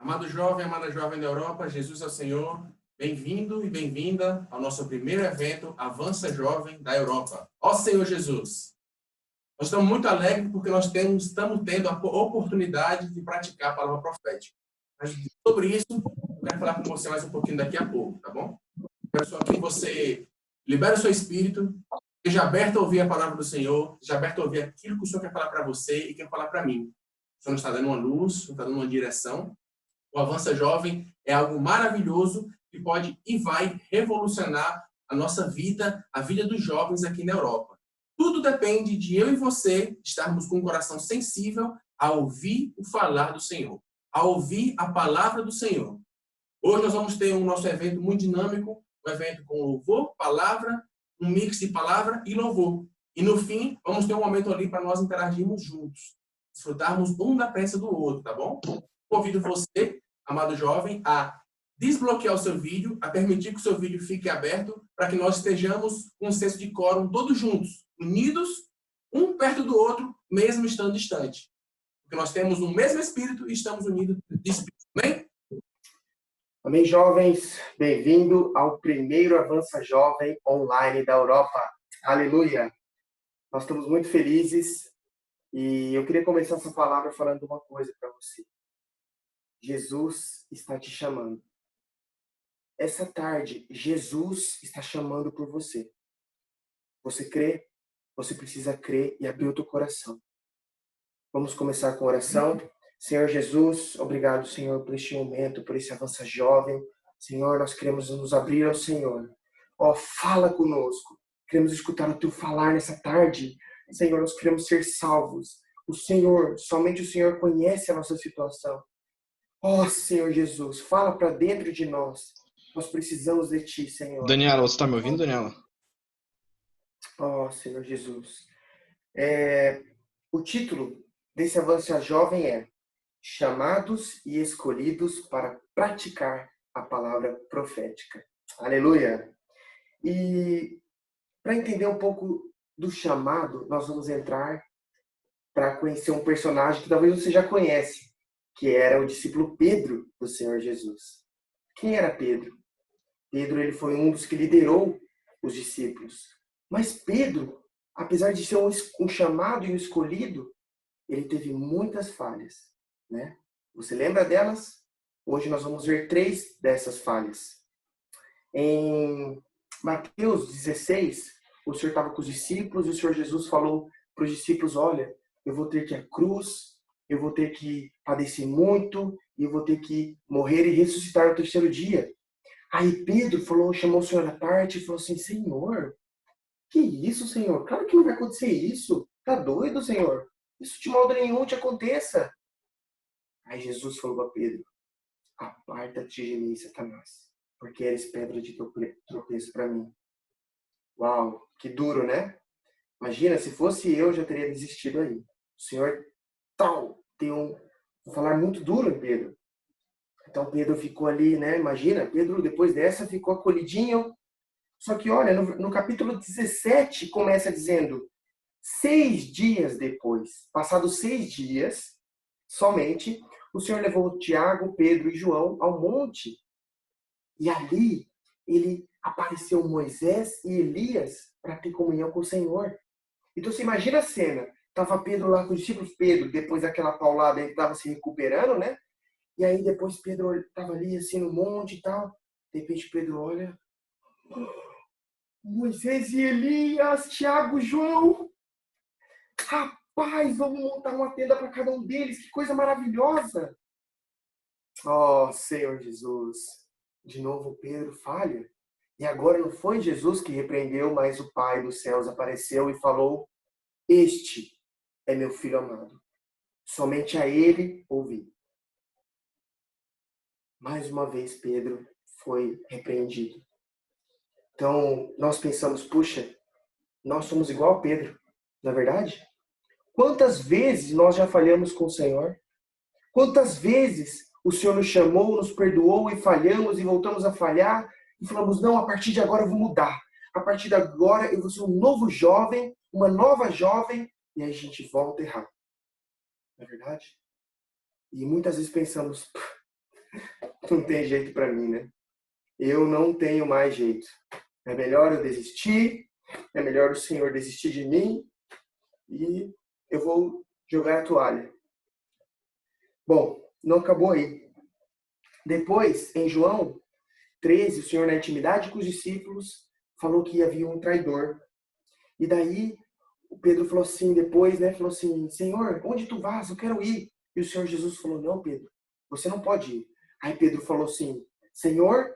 Amado jovem, amada jovem da Europa, Jesus é o Senhor. Bem-vindo e bem-vinda ao nosso primeiro evento Avança Jovem da Europa. Ó Senhor Jesus! Nós estamos muito alegres porque nós estamos tendo a oportunidade de praticar a palavra profética. Mas sobre isso, eu quero falar com você mais um pouquinho daqui a pouco, tá bom? Quero só que você libere o seu espírito, esteja aberto a ouvir a palavra do Senhor, esteja aberto a ouvir aquilo que o Senhor quer falar para você e quer falar para mim. O Senhor nos está dando uma luz, nos está dando uma direção. O Avança Jovem é algo maravilhoso que pode e vai revolucionar a nossa vida, a vida dos jovens aqui na Europa. Tudo depende de eu e você estarmos com um coração sensível a ouvir o falar do Senhor, a ouvir a palavra do Senhor. Hoje nós vamos ter um nosso evento muito dinâmico, um evento com louvor, palavra, um mix de palavra e louvor. E no fim, vamos ter um momento ali para nós interagirmos juntos, desfrutarmos um da presença do outro, tá bom? Convido você, amado jovem, a desbloquear o seu vídeo, a permitir que o seu vídeo fique aberto, para que nós estejamos com um senso de quórum todos juntos, unidos, um perto do outro, mesmo estando distante. Porque nós temos um mesmo Espírito e estamos unidos de Espírito. Amém? Amém, jovens. Bem-vindo ao primeiro Avança Jovem online da Europa. Aleluia! Nós estamos muito felizes e eu queria começar essa palavra falando uma coisa para você. Jesus está te chamando. Essa tarde, Jesus está chamando por você. Você crê? Você precisa crer e abrir o teu coração. Vamos começar com oração. Senhor Jesus, obrigado, Senhor, por este momento, por esse Avança Jovem. Senhor, nós queremos nos abrir ao Senhor. Ó, fala conosco. Queremos escutar o teu falar nessa tarde. Senhor, nós queremos ser salvos. O Senhor, somente o Senhor conhece a nossa situação. Ó, Senhor Jesus, fala para dentro de nós. Nós precisamos de Ti, Senhor. Daniela, você está me ouvindo, Daniela? Ó, Senhor Jesus. O título desse Avança Jovem é Chamados e Escolhidos para Praticar a Palavra Profética. Aleluia! E para entender um pouco do chamado, nós vamos entrar para conhecer um personagem que talvez você já conhece, que era o discípulo Pedro do Senhor Jesus. Quem era Pedro? Pedro, ele foi um dos que liderou os discípulos. Mas Pedro, apesar de ser um chamado e um escolhido, ele teve muitas falhas, né? Você lembra delas? Hoje nós vamos ver 3 dessas falhas. Em Mateus 16, o Senhor estava com os discípulos e o Senhor Jesus falou para os discípulos, olha, eu vou ter que ir à cruz, eu vou ter que padecer muito, e eu vou ter que morrer e ressuscitar no 3º dia. Aí Pedro chamou o Senhor à parte e falou assim, Senhor, que isso, Senhor? Claro que não vai acontecer isso. Tá doido, Senhor? Isso de modo nenhum te aconteça. Aí Jesus falou para Pedro, aparta-te de mim, Satanás, porque eres pedra de tropeço para mim. Uau, que duro, né? Imagina, se fosse eu, já teria desistido aí. O Senhor vou falar muito duro em Pedro. Então Pedro ficou ali, né? Imagina, Pedro depois dessa ficou acolhidinho. Só que olha, no capítulo 17 começa dizendo, 6 dias depois, passados 6 dias, somente, o Senhor levou Tiago, Pedro e João ao monte. E ali, ele apareceu Moisés e Elias para ter comunhão com o Senhor. Então você imagina a cena. Estava Pedro lá com os discípulos. Pedro, depois daquela paulada, ele estava se recuperando, né? E aí depois Pedro estava ali assim no monte e tal. De repente Pedro olha. Moisés e Elias, Tiago, João. Rapaz, vamos montar uma tenda para cada um deles. Que coisa maravilhosa. Oh, Senhor Jesus. De novo Pedro falha. E agora não foi Jesus que repreendeu, mas o Pai dos céus apareceu e falou, este é meu filho amado. Somente a ele ouvi. Mais uma vez Pedro foi repreendido. Então nós pensamos, puxa, nós somos igual a Pedro, não é verdade? Quantas vezes nós já falhamos com o Senhor? Quantas vezes o Senhor nos chamou, nos perdoou e falhamos e voltamos a falhar e falamos, não, a partir de agora eu vou mudar. A partir de agora eu vou ser um novo jovem, uma nova jovem, e aí a gente volta a errar. Não é verdade? E muitas vezes pensamos, não tem jeito para mim, né? Eu não tenho mais jeito. É melhor eu desistir, é melhor o Senhor desistir de mim e eu vou jogar a toalha. Bom, não acabou aí. Depois, em João 13, o Senhor, na intimidade com os discípulos, falou que havia um traidor. E daí, o Pedro falou assim, depois, né? Falou assim, Senhor, onde tu vas? Eu quero ir. E o Senhor Jesus falou, não, Pedro, você não pode ir. Aí Pedro falou assim, Senhor,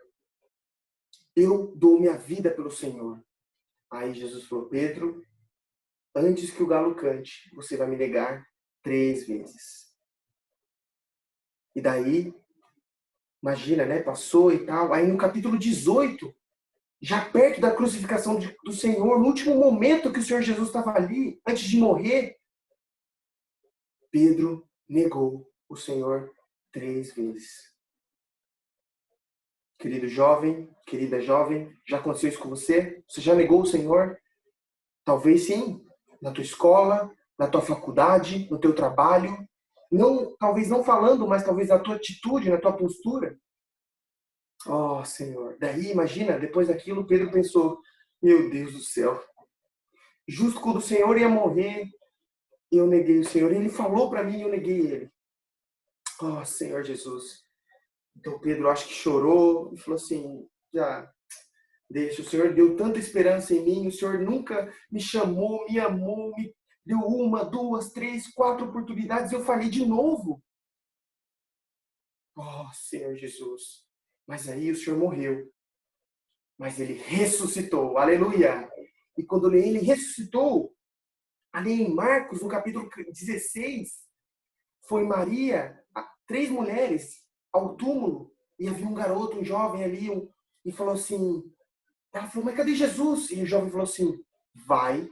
eu dou minha vida pelo Senhor. Aí Jesus falou, Pedro, antes que o galo cante, você vai me negar 3 vezes. E daí, imagina, né? Passou e tal. Aí no capítulo 18, já perto da crucificação do Senhor, no último momento que o Senhor Jesus estava ali, antes de morrer, Pedro negou o Senhor 3 vezes. Querido jovem, querida jovem, já aconteceu isso com você? Você já negou o Senhor? Talvez sim, na tua escola, na tua faculdade, no teu trabalho. Não, talvez não falando, mas talvez na tua atitude, na tua postura. Oh, Senhor. Daí, imagina, depois daquilo, Pedro pensou, meu Deus do céu. Justo quando o Senhor ia morrer, eu neguei o Senhor. Ele falou para mim e eu neguei ele. Oh, Senhor Jesus. Então Pedro acho que chorou e falou assim, já deixa, o Senhor deu tanta esperança em mim, o Senhor nunca me chamou, me amou, me deu 1, 2, 3, 4 oportunidades, eu falei de novo. Oh, Senhor Jesus. Mas aí o Senhor morreu. Mas ele ressuscitou. Aleluia. E quando ele ressuscitou, ali em Marcos, no capítulo 16, foi Maria, 3 mulheres ao túmulo, e havia um garoto, um jovem ali, e falou assim, ela falou, mas cadê Jesus? E o jovem falou assim, vai,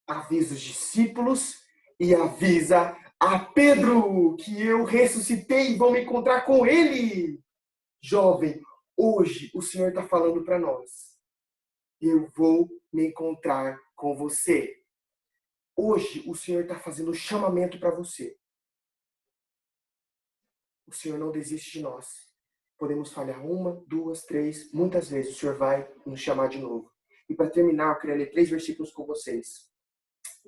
avisa os discípulos e avisa a Pedro que eu ressuscitei e vão me encontrar com ele. Jovem, hoje o Senhor está falando para nós, eu vou me encontrar com você. Hoje o Senhor está fazendo um chamamento para você. O Senhor não desiste de nós. Podemos falhar 1, 2, 3, muitas vezes o Senhor vai nos chamar de novo. E para terminar, eu queria ler 3 versículos com vocês.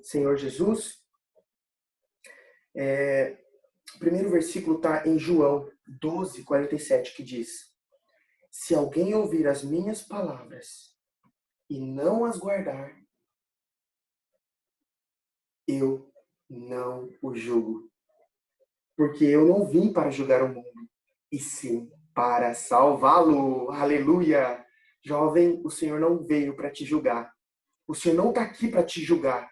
Senhor Jesus, o primeiro versículo está em João 12, 47, que diz, se alguém ouvir as minhas palavras e não as guardar, eu não o julgo. Porque eu não vim para julgar o mundo, e sim para salvá-lo. Aleluia! Jovem, o Senhor não veio para te julgar. O Senhor não está aqui para te julgar.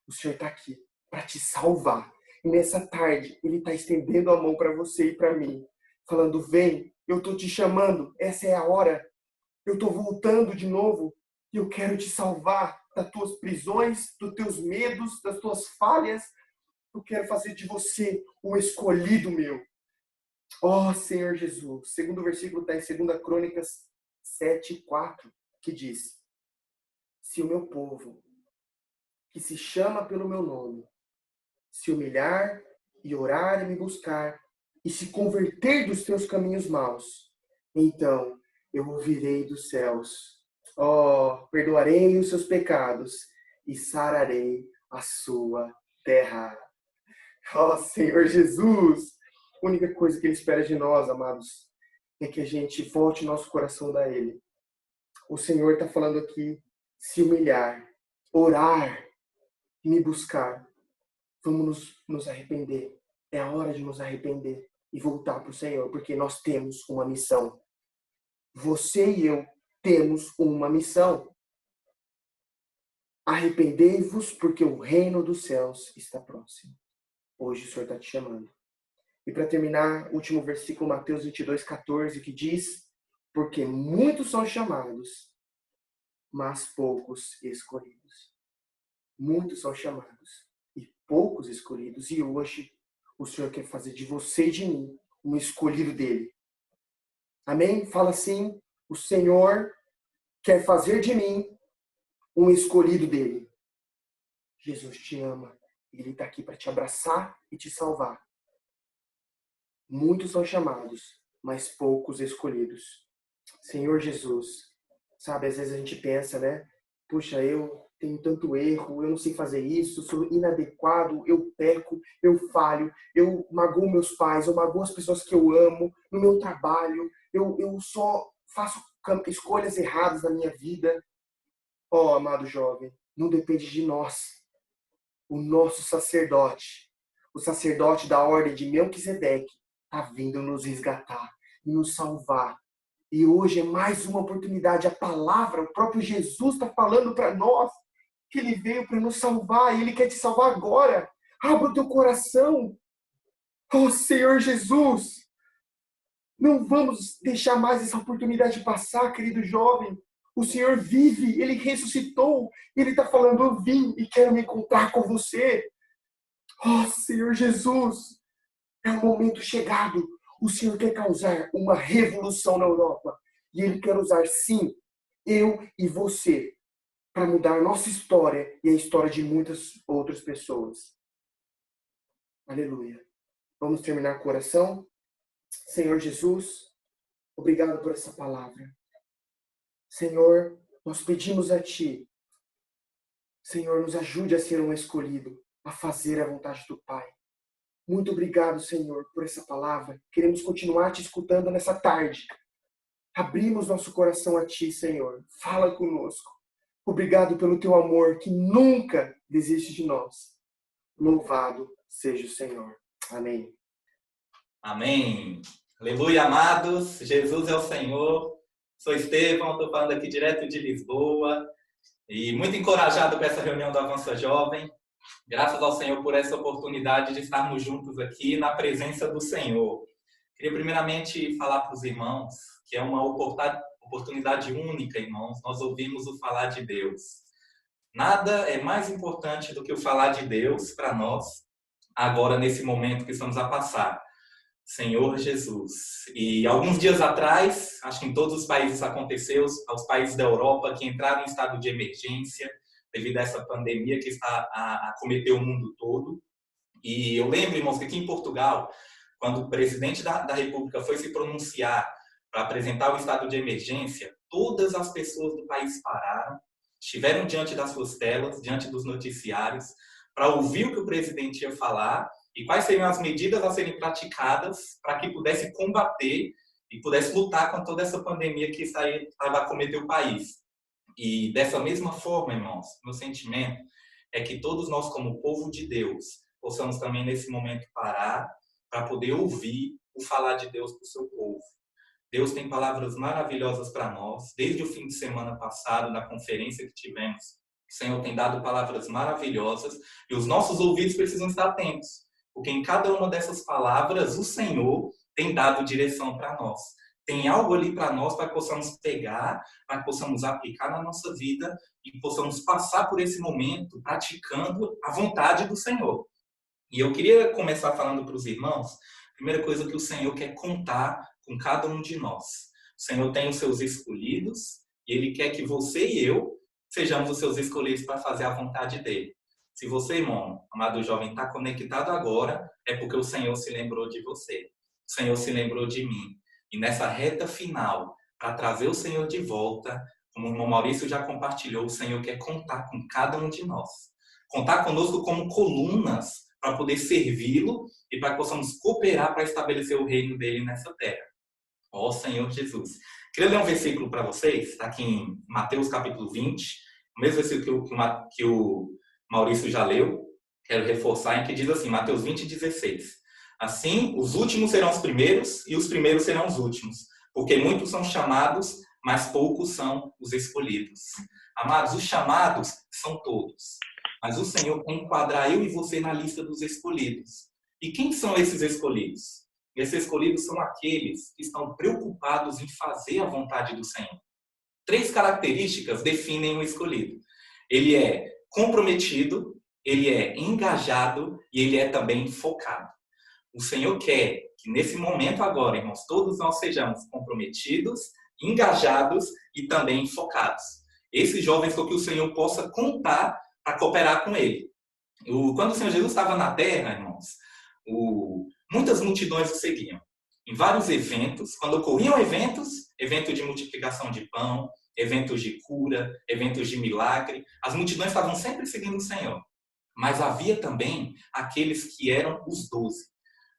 O Senhor está aqui para te salvar. E nessa tarde, Ele está estendendo a mão para você e para mim, falando, vem, eu estou te chamando, essa é a hora. Eu estou voltando de novo e eu quero te salvar das tuas prisões, dos teus medos, das tuas falhas. Eu quero fazer de você um escolhido meu. Ó Senhor Jesus. O segundo versículo está em 2 Crônicas 7, 4, que diz, se o meu povo, que se chama pelo meu nome, se humilhar e orar e me buscar, e se converter dos teus caminhos maus, então eu ouvirei dos céus. Ó, perdoarei os seus pecados e sararei a sua terra. Ó Senhor Jesus! A única coisa que Ele espera de nós, amados, é que a gente volte nosso coração a Ele. O Senhor está falando aqui, se humilhar, orar, me buscar. Vamos nos arrepender. É a hora de nos arrepender e voltar para o Senhor, porque nós temos uma missão. Você e eu temos uma missão. Arrependei-vos, porque o reino dos céus está próximo. Hoje o Senhor está te chamando. E para terminar, último versículo, Mateus 22, 14, que diz, porque muitos são chamados, mas poucos escolhidos. Muitos são chamados e poucos escolhidos. E hoje o Senhor quer fazer de você e de mim um escolhido dele. Amém? Fala assim, o Senhor quer fazer de mim um escolhido dele. Jesus te ama. Ele está aqui para te abraçar e te salvar. Muitos são chamados, mas poucos escolhidos. Senhor Jesus, sabe, às vezes a gente pensa, né? Puxa, eu tenho tanto erro, eu não sei fazer isso, sou inadequado, eu peco, eu falho, eu magoo meus pais, eu magoo as pessoas que eu amo, no meu trabalho, eu só faço escolhas erradas na minha vida. Oh, amado jovem, não depende de nós. O nosso sacerdote, o sacerdote da ordem de Melquisedeque, está vindo nos resgatar e nos salvar. E hoje é mais uma oportunidade. A palavra, o próprio Jesus está falando para nós que ele veio para nos salvar e ele quer te salvar agora. Abra o teu coração. Oh, Senhor Jesus, não vamos deixar mais essa oportunidade passar, querido jovem. O Senhor vive, ele ressuscitou. Ele está falando, eu vim e quero me encontrar com você. Oh, Senhor Jesus, é o momento chegado. O Senhor quer causar uma revolução na Europa. E Ele quer usar, sim, eu e você, para mudar a nossa história e a história de muitas outras pessoas. Aleluia. Vamos terminar com oração. Senhor Jesus, obrigado por essa palavra. Senhor, nós pedimos a Ti. Senhor, nos ajude a ser um escolhido, a fazer a vontade do Pai. Muito obrigado, Senhor, por essa palavra. Queremos continuar te escutando nessa tarde. Abrimos nosso coração a Ti, Senhor. Fala conosco. Obrigado pelo Teu amor que nunca desiste de nós. Louvado seja o Senhor. Amém. Amém. Aleluia, amados. Jesus é o Senhor. Sou Estevão, estou falando aqui direto de Lisboa. E muito encorajado com essa reunião do Avança Jovem. Graças ao Senhor por essa oportunidade de estarmos juntos aqui na presença do Senhor. Queria primeiramente falar para os irmãos que é uma oportunidade única, irmãos. Nós ouvimos o falar de Deus. Nada é mais importante do que o falar de Deus para nós, agora nesse momento que estamos a passar. Senhor Jesus. E alguns dias atrás, acho que em todos os países aconteceu, aos países da Europa que entraram em estado de emergência, devido a essa pandemia que está a acometer o mundo todo. E eu lembro, irmãos, que aqui em Portugal, quando o presidente da República foi se pronunciar para apresentar o estado de emergência, todas as pessoas do país pararam, estiveram diante das suas telas, diante dos noticiários, para ouvir o que o presidente ia falar e quais seriam as medidas a serem praticadas para que pudesse combater e pudesse lutar com toda essa pandemia que estava a acometer o país. E dessa mesma forma, irmãos, meu sentimento é que todos nós, como povo de Deus, possamos também nesse momento parar para poder ouvir o falar de Deus para o seu povo. Deus tem palavras maravilhosas para nós. Desde o fim de semana passado, na conferência que tivemos, o Senhor tem dado palavras maravilhosas e os nossos ouvidos precisam estar atentos, porque em cada uma dessas palavras o Senhor tem dado direção para nós. Tem algo ali para nós, para que possamos pegar, para que possamos aplicar na nossa vida e possamos passar por esse momento praticando a vontade do Senhor. E eu queria começar falando para os irmãos, a primeira coisa que o Senhor quer contar com cada um de nós. O Senhor tem os seus escolhidos e Ele quer que você e eu sejamos os seus escolhidos para fazer a vontade dEle. Se você, irmão, amado jovem, está conectado agora, é porque o Senhor se lembrou de você. O Senhor se lembrou de mim. E nessa reta final, para trazer o Senhor de volta, como o irmão Maurício já compartilhou, o Senhor quer contar com cada um de nós. Contar conosco como colunas para poder servi-lo e para que possamos cooperar para estabelecer o reino dele nessa terra. Ó Senhor Jesus. Queria ler um versículo para vocês, está aqui em Mateus capítulo 20, o mesmo versículo que o Maurício já leu, quero reforçar, em que diz assim, Mateus 20, 16. Assim, os últimos serão os primeiros e os primeiros serão os últimos, porque muitos são chamados, mas poucos são os escolhidos. Amados, os chamados são todos, mas o Senhor quer enquadrar eu e você na lista dos escolhidos. E quem são esses escolhidos? Esses escolhidos são aqueles que estão preocupados em fazer a vontade do Senhor. 3 características definem o escolhido. Ele é comprometido, ele é engajado e ele é também focado. O Senhor quer que nesse momento agora, irmãos, todos nós sejamos comprometidos, engajados e também focados. Esses jovens com que o Senhor possa contar para cooperar com ele. Quando o Senhor Jesus estava na terra, irmãos, muitas multidões o seguiam. Em vários eventos, quando ocorriam eventos de multiplicação de pão, eventos de cura, eventos de milagre, as multidões estavam sempre seguindo o Senhor. Mas havia também aqueles que eram os 12.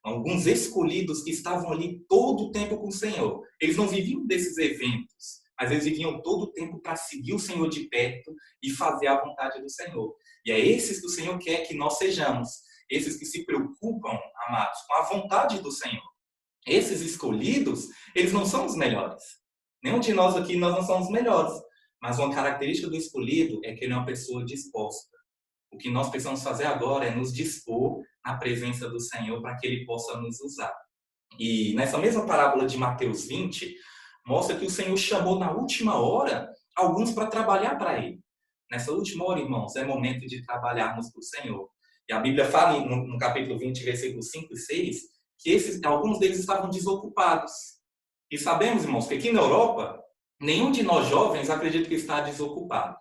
Alguns escolhidos que estavam ali todo o tempo com o Senhor. Eles não viviam desses eventos, mas eles viviam todo o tempo para seguir o Senhor de perto e fazer a vontade do Senhor. E é esses que o Senhor quer que nós sejamos. Esses que se preocupam, amados, com a vontade do Senhor. Esses escolhidos, eles não são os melhores. Nenhum de nós aqui, nós não somos melhores. Mas uma característica do escolhido é que ele é uma pessoa disposta. O que nós precisamos fazer agora é nos dispor na presença do Senhor para que Ele possa nos usar. E nessa mesma parábola de Mateus 20, mostra que o Senhor chamou na última hora alguns para trabalhar para Ele. Nessa última hora, irmãos, é momento de trabalharmos para o Senhor. E a Bíblia fala no capítulo 20, versículos 5 e 6, que alguns deles estavam desocupados. E sabemos, irmãos, que aqui na Europa, nenhum de nós jovens acredita que está desocupado.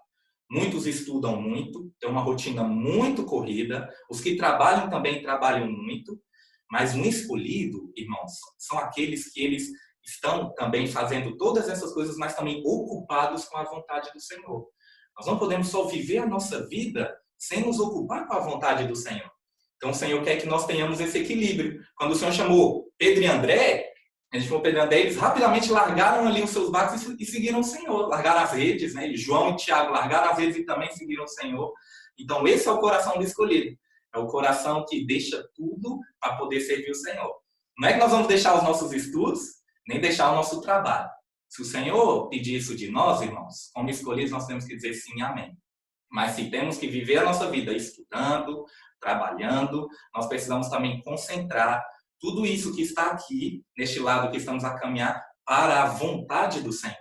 Muitos estudam muito, têm uma rotina muito corrida. Os que trabalham também trabalham muito. Mas um escolhido, irmãos, são aqueles que eles estão também fazendo todas essas coisas, mas também ocupados com a vontade do Senhor. Nós não podemos só viver a nossa vida sem nos ocupar com a vontade do Senhor. Então o Senhor quer que nós tenhamos esse equilíbrio. Quando o Senhor chamou Pedro e André, eles rapidamente largaram ali os seus barcos e seguiram o Senhor. Largaram as redes, né? João e Tiago largaram as redes e também seguiram o Senhor. Então esse é o coração do escolhido. É o coração que deixa tudo para poder servir o Senhor. Não é que nós vamos deixar os nossos estudos, nem deixar o nosso trabalho. Se o Senhor pedir isso de nós, irmãos, como escolhidos, nós temos que dizer sim, amém. Mas se temos que viver a nossa vida estudando, trabalhando, nós precisamos também concentrar tudo isso que está aqui, neste lado que estamos a caminhar, para a vontade do Senhor.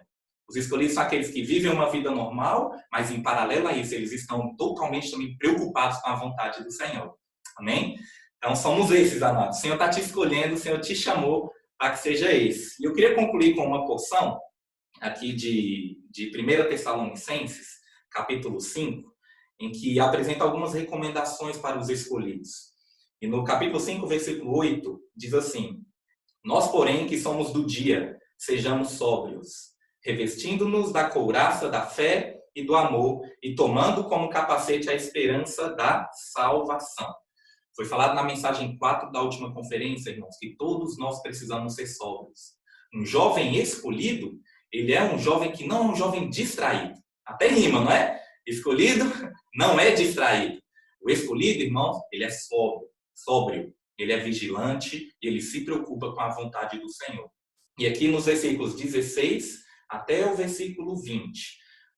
Os escolhidos são aqueles que vivem uma vida normal, mas em paralelo a isso, eles estão totalmente também preocupados com a vontade do Senhor. Amém? Então, somos esses, amados. O Senhor está te escolhendo, o Senhor te chamou para que seja esse. E eu queria concluir com uma porção aqui de 1 Tessalonicenses, capítulo 5, em que apresenta algumas recomendações para os escolhidos. E no capítulo 5, versículo 8, diz assim: Nós, porém, que somos do dia, sejamos sóbrios, revestindo-nos da couraça da fé e do amor, e tomando como capacete a esperança da salvação. Foi falado na mensagem 4 da última conferência, irmãos, que todos nós precisamos ser sóbrios. Um jovem escolhido, ele é um jovem que não é um jovem distraído. Até rima, não é? Escolhido não é distraído. O escolhido, irmãos, ele é sóbrio, ele é vigilante e ele se preocupa com a vontade do Senhor. E aqui nos versículos 16 até o versículo 20,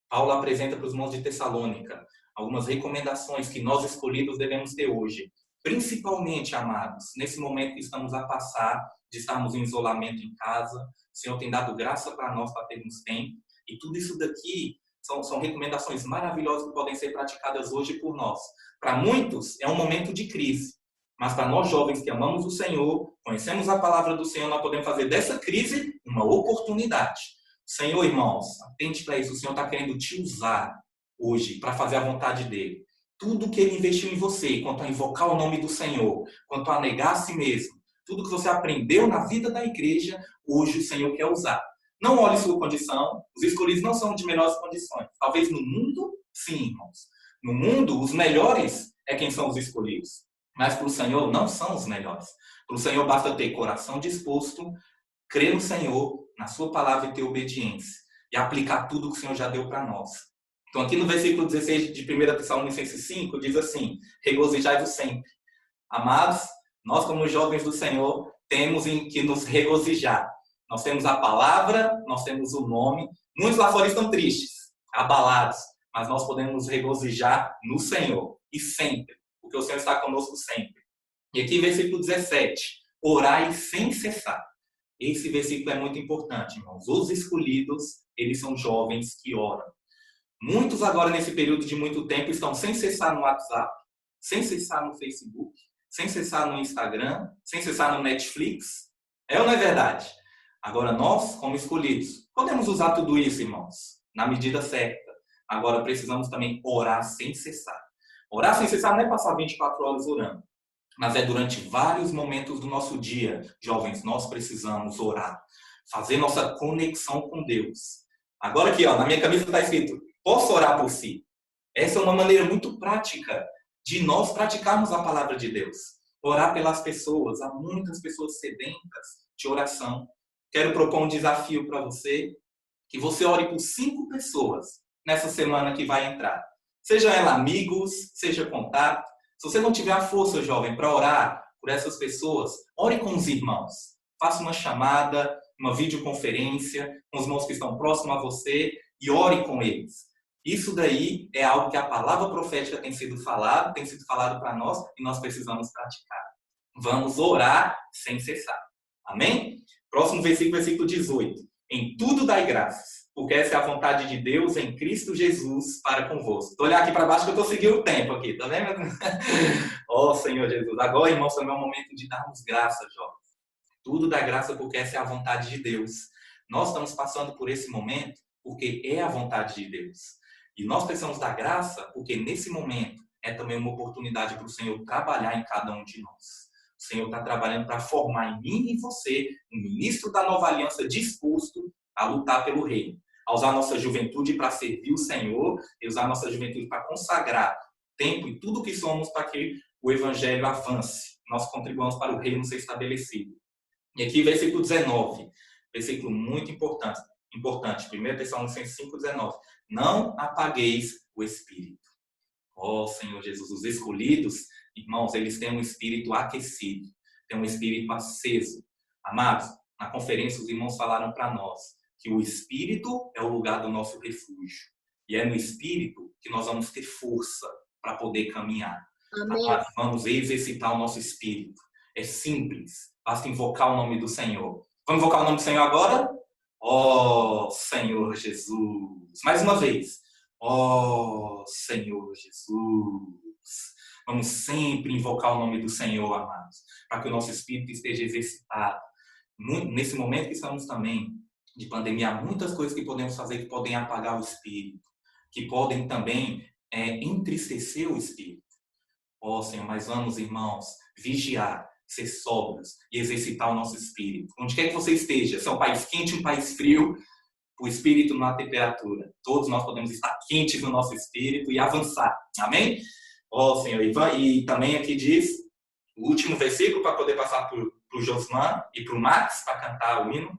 Paulo apresenta para os irmãos de Tessalônica algumas recomendações que nós escolhidos devemos ter hoje. Principalmente, amados, nesse momento que estamos a passar, de estarmos em isolamento em casa, o Senhor tem dado graça para nós para termos tempo. E tudo isso daqui são recomendações maravilhosas que podem ser praticadas hoje por nós. Para muitos, é um momento de crise. Mas para nós jovens que amamos o Senhor, conhecemos a palavra do Senhor, nós podemos fazer dessa crise uma oportunidade. Senhor, irmãos, atente para isso. O Senhor está querendo te usar hoje para fazer a vontade dele. Tudo que ele investiu em você, quanto a invocar o nome do Senhor, quanto a negar a si mesmo, tudo que você aprendeu na vida da igreja, hoje o Senhor quer usar. Não olhe sua condição. Os escolhidos não são de melhores condições. Talvez no mundo, sim, irmãos. No mundo, os melhores é quem são os escolhidos. Mas para o Senhor não são os melhores. Para o Senhor basta ter coração disposto, crer no Senhor, na sua palavra e ter obediência. E aplicar tudo que o Senhor já deu para nós. Então aqui no versículo 16 de 1 Tessalonicenses 5, diz assim: regozijai-vos sempre. Amados, nós como jovens do Senhor, temos em que nos regozijar. Nós temos a palavra, nós temos o nome. Muitos lá fora estão tristes, abalados. Mas nós podemos nos regozijar no Senhor. E sempre. Porque o Senhor está conosco sempre. E aqui, versículo 17. Orai sem cessar. Esse versículo é muito importante, irmãos. Os escolhidos, eles são jovens que oram. Muitos agora, nesse período de muito tempo, estão sem cessar no WhatsApp, sem cessar no Facebook, sem cessar no Instagram, sem cessar no Netflix. É ou não é verdade? Agora, nós, como escolhidos, podemos usar tudo isso, irmãos, na medida certa. Agora, precisamos também orar sem cessar. Orar sem cessar não é passar 24 horas orando. mas é durante vários momentos do nosso dia. Jovens, nós precisamos orar, fazer nossa conexão com Deus. Agora aqui, ó, na minha camisa está escrito, posso orar por si. Essa é uma maneira muito prática de nós praticarmos a palavra de Deus. Orar pelas pessoas. Há muitas pessoas sedentas de oração. Quero propor um desafio para você, que você ore por 5 pessoas nessa semana que vai entrar. Seja ela amigos, seja contato. Se você não tiver a força, jovem, para orar por essas pessoas, ore com os irmãos. Faça uma chamada, uma videoconferência com os irmãos que estão próximos a você e ore com eles. Isso daí é algo que a palavra profética tem sido falado para nós e nós precisamos praticar. Vamos orar sem cessar. Amém? Próximo versículo, versículo 18. Em tudo dai graças, porque essa é a vontade de Deus em Cristo Jesus para convosco. Estou olhando aqui para baixo que eu estou seguindo o tempo aqui, tá vendo? Ó Senhor Jesus. Agora, irmãos, também é o momento de darmos graças, jovens. Tudo dá graça porque essa é a vontade de Deus. Nós estamos passando por esse momento porque é a vontade de Deus. E nós precisamos dar graça porque nesse momento é também uma oportunidade para o Senhor trabalhar em cada um de nós. O Senhor está trabalhando para formar em mim e você um ministro da nova aliança disposto a lutar pelo reino. A usar a nossa juventude para servir o Senhor e usar a nossa juventude para consagrar tempo e tudo que somos para que o evangelho avance. Nós contribuamos para o reino ser estabelecido. E aqui versículo 19, versículo muito importante. 1 Tessalonicenses 5,19. Não apagueis o espírito. Ó Senhor Jesus, os escolhidos, irmãos, eles têm um espírito aquecido, têm um espírito aceso. Amados, na conferência os irmãos falaram para nós que o espírito é o lugar do nosso refúgio. E é no espírito que nós vamos ter força para poder caminhar. Amados, vamos exercitar o nosso espírito. É simples, basta invocar o nome do Senhor. Vamos invocar o nome do Senhor agora? Ó Senhor Jesus. Mais uma vez. Ó Senhor Jesus. Vamos sempre invocar o nome do Senhor, amados, para que o nosso espírito esteja exercitado. Nesse momento que estamos também de pandemia, há muitas coisas que podemos fazer que podem apagar o espírito, que podem também entristecer o espírito. Ó Senhor, mas vamos, irmãos, vigiar, ser sóbrios e exercitar o nosso espírito. Onde quer que você esteja, se é um país quente, um país frio, o espírito não há temperatura. Todos nós podemos estar quentes no nosso espírito e avançar. Amém? Ó Senhor, e também aqui diz, o último versículo, para poder passar para o Josman e para o Max, para cantar o hino.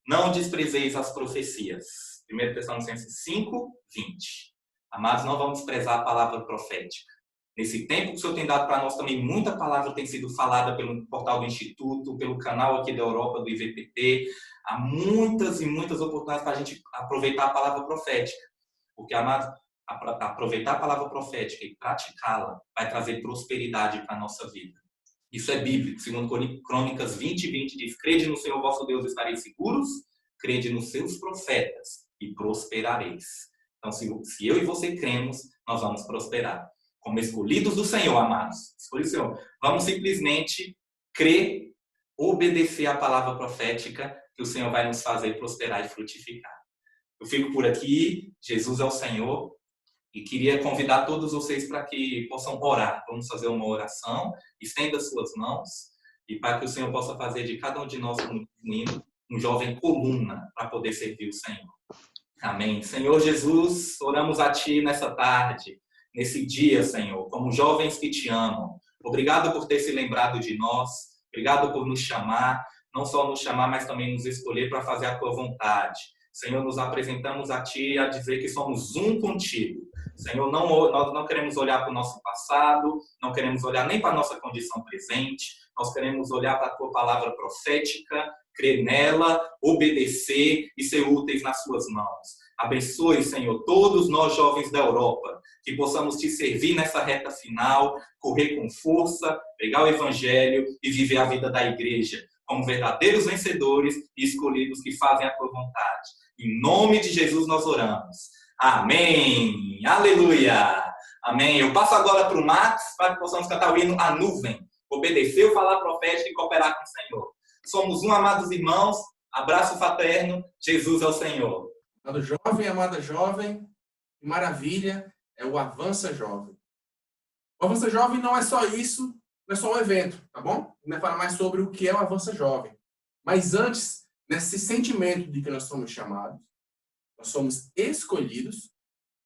Não desprezeis as profecias. 1 Tessalonicenses 5, 20. Amados, não vamos desprezar a palavra profética. Nesse tempo que o Senhor tem dado para nós também, muita palavra tem sido falada pelo portal do Instituto, pelo canal aqui da Europa, do IVPT. Há muitas e muitas oportunidades para a gente aproveitar a palavra profética. Porque, amados, aproveitar a palavra profética e praticá-la vai trazer prosperidade para a nossa vida. Isso é bíblico. Segundo Crônicas 20, 20 diz, crede no Senhor vosso Deus e estareis seguros, crede nos seus profetas e prosperareis. Então, se eu e você cremos, nós vamos prosperar. Como escolhidos do Senhor, amados. Escolhidos do Senhor. Vamos simplesmente crer, obedecer a palavra profética que o Senhor vai nos fazer prosperar e frutificar. Eu fico por aqui. Jesus é o Senhor. E queria convidar todos vocês para que possam orar. Vamos fazer uma oração. Estenda suas mãos. E para que o Senhor possa fazer de cada um de nós um jovem coluna para poder servir o Senhor. Amém. Senhor Jesus, oramos a Ti nessa tarde. Nesse dia, Senhor, como jovens que te amam. Obrigado por ter se lembrado de nós. Obrigado por nos chamar. Não só nos chamar, mas também nos escolher para fazer a Tua vontade. Senhor, nos apresentamos a Ti a dizer que somos um contigo. Senhor, nós não queremos olhar para o nosso passado, não queremos olhar nem para a nossa condição presente. Nós queremos olhar para a Tua palavra profética, crer nela, obedecer e ser úteis nas Suas mãos. Abençoe, Senhor, todos nós jovens da Europa, que possamos Te servir nessa reta final, correr com força, pregar o Evangelho e viver a vida da igreja, como verdadeiros vencedores e escolhidos que fazem a Tua vontade. Em nome de Jesus nós oramos. Amém. Aleluia. Amém. Eu passo agora para o Max, para que possamos cantar o hino A Nuvem. Obedecer, falar profética e cooperar com o Senhor. Somos um, amados irmãos. Abraço fraterno. Jesus é o Senhor. Amado jovem, amada jovem, que maravilha é o Avança Jovem. O Avança Jovem não é só isso, não é só um evento, tá bom? A gente vai falar mais sobre o que é o Avança Jovem. Mas antes, nesse sentimento de que nós somos chamados, nós somos escolhidos,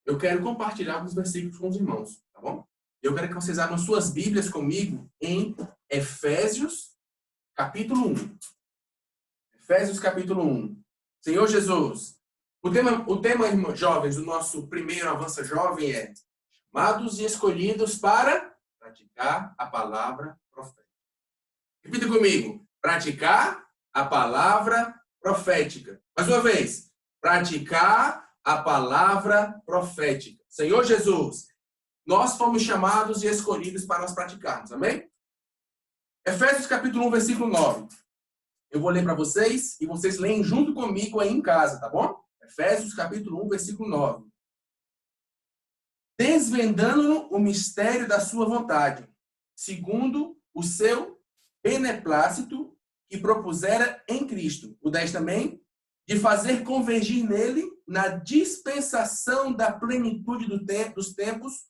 eu quero compartilhar alguns versículos com os irmãos, tá bom? Eu quero que vocês abram suas Bíblias comigo em Efésios, capítulo 1. Efésios, capítulo 1. Senhor Jesus, o tema, jovens, do nosso primeiro Avança Jovem é chamados e escolhidos para praticar a palavra profética. Repita comigo. Praticar a palavra profética. Mais uma vez. Praticar a palavra profética. Senhor Jesus, nós fomos chamados e escolhidos para nós praticarmos. Amém? Efésios capítulo 1, versículo 9. Eu vou ler para vocês e vocês leem junto comigo aí em casa, tá bom? Efésios capítulo 1, versículo 9. Desvendando o mistério da sua vontade, segundo o seu beneplácito que propusera em Cristo. O 10 também, de fazer convergir nele, na dispensação da plenitude dos tempos,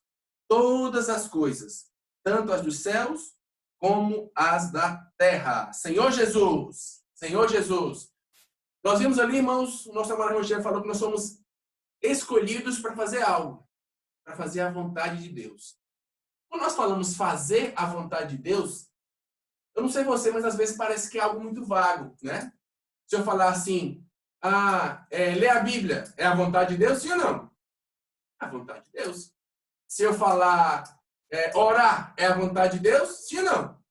todas as coisas, tanto as dos céus como as da terra. Senhor Jesus, Senhor Jesus. Nós vimos ali, irmãos, o nosso amado Rogério falou que nós somos escolhidos para fazer algo, para fazer a vontade de Deus. Quando nós falamos fazer a vontade de Deus, eu não sei você, mas às vezes parece que é algo muito vago, né? Se eu falar assim, ler a Bíblia é a vontade de Deus, sim ou não? É a vontade de Deus. Se eu falar orar é a vontade de Deus, sim ou não?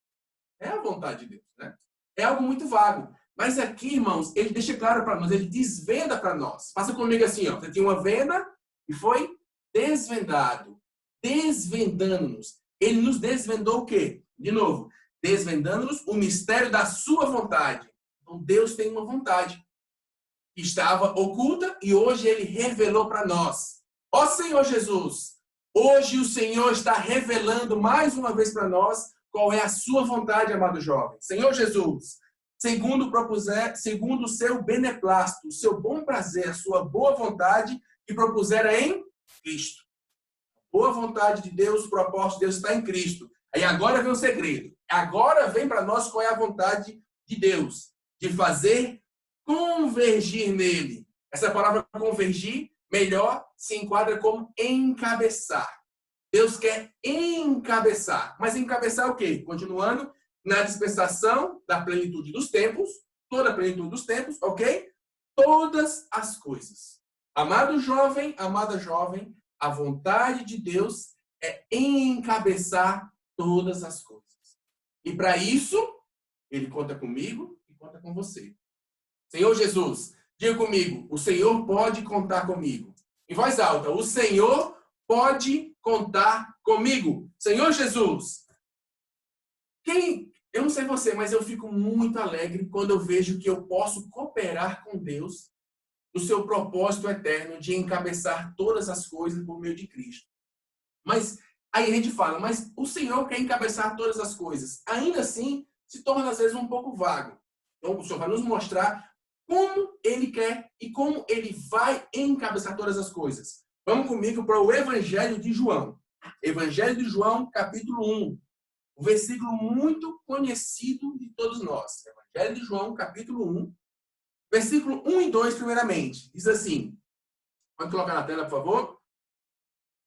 É a vontade de Deus, né? É algo muito vago. Mas aqui, irmãos, ele deixa claro para nós, ele desvenda para nós. Faça comigo assim, ó. Você tinha uma venda e foi desvendado. Desvendando-nos. Ele nos desvendou o quê? De novo, desvendando-nos o mistério da sua vontade. Então, Deus tem uma vontade que estava oculta e hoje ele revelou para nós. Ó Senhor Jesus, hoje o Senhor está revelando mais uma vez para nós qual é a sua vontade, amado jovem. Senhor Jesus, segundo o seu beneplácito, o seu bom prazer, a sua boa vontade que propusera em Cristo. A boa vontade de Deus, o propósito de Deus está em Cristo. Aí agora vem o segredo. Agora vem para nós qual é a vontade de Deus. De fazer convergir nele. Essa palavra convergir, melhor, se enquadra como encabeçar. Deus quer encabeçar. Mas encabeçar o quê? Continuando, na dispensação da plenitude dos tempos, toda a plenitude dos tempos, ok? Todas as coisas. Amado jovem, amada jovem, a vontade de Deus é encabeçar todas as coisas. E para isso, ele conta comigo e conta com você. Senhor Jesus, diga comigo, o Senhor pode contar comigo. Em voz alta, o Senhor pode contar comigo. Senhor Jesus, eu não sei você, mas eu fico muito alegre quando eu vejo que eu posso cooperar com Deus no seu propósito eterno de encabeçar todas as coisas por meio de Cristo. Mas aí a gente fala, mas o Senhor quer encabeçar todas as coisas. Ainda assim, se torna às vezes um pouco vago. Então o Senhor vai nos mostrar como Ele quer e como Ele vai encabeçar todas as coisas. Vamos comigo para o Evangelho de João. Evangelho de João, capítulo 1. Um versículo muito conhecido de todos nós. Evangelho de João, capítulo 1. Versículo 1 e 2, primeiramente. Diz assim. Pode colocar na tela, por favor.